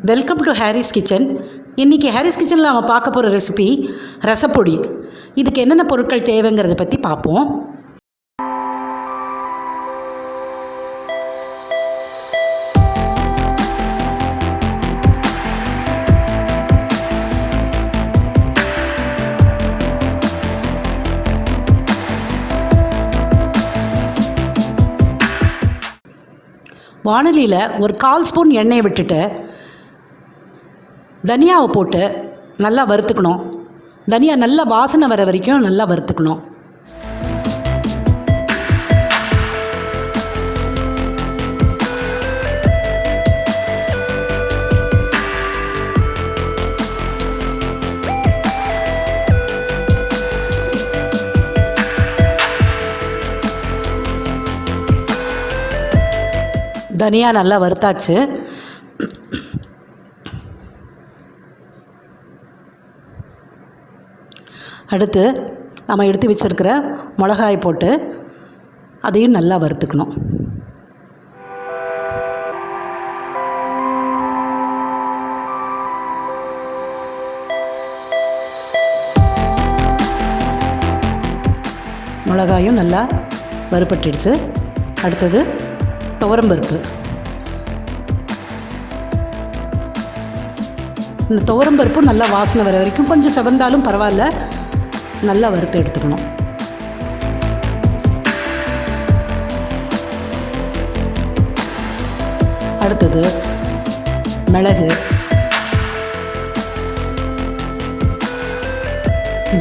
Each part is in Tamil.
Welcome to Harris kitchen. இன்றைக்கி ஹாரிஸ் கிச்சனில் நம்ம பார்க்க போகிற ரெசிபி ரசப்பொடி. இதுக்கு என்னென்ன பொருட்கள் தேவைங்கிறத பற்றி பார்ப்போம். வாணலியில் ஒரு 1/4 ஸ்பூன் எண்ணெயை விட்டுட்டு தனியாவை போட்டு நல்லா வறுத்துக்கணும். தனியா நல்லா வாசனை வர வரைக்கும் நல்லா வறுத்துக்கணும். தனியா நல்லா வறுத்தாச்சு. அடுத்து நம்ம எடுத்து வச்சுருக்கிற மிளகாய் போட்டு அதையும் நல்லா வறுத்துக்கணும். மிளகாயும் நல்லா வறுபட்டுடுச்சு. அடுத்தது துவரம்பருப்பு. இந்த துவரம்பருப்பும் நல்லா வாசனை வர வரைக்கும் கொஞ்சம் செவந்தாலும் பரவாயில்ல, நல்லா வறுத்து எடுத்துக்கணும். அடுத்தது மிளகு,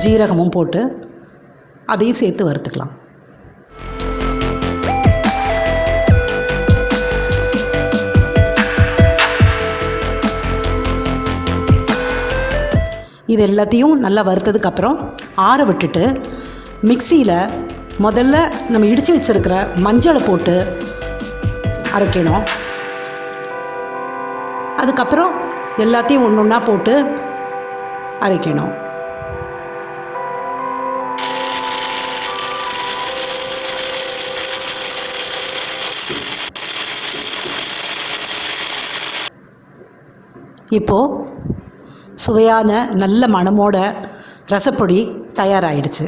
ஜீரகமும் போட்டு அதையும் சேர்த்து வறுத்துக்கலாம். இது எல்லாத்தையும் நல்லா வறுத்ததுக்கப்புறம் ஆற விட்டுட்டு மிக்சியில் முதல்ல நம்ம இடித்து வச்சுருக்கிற மஞ்சளை போட்டு அரைக்கணும். அதுக்கப்புறம் எல்லாத்தையும் ஒன்று ஒன்றா போட்டு அரைக்கணும். இப்போது சுவையான நல்ல மணமோட ரசப்பொடி தயாராகிடுச்சு.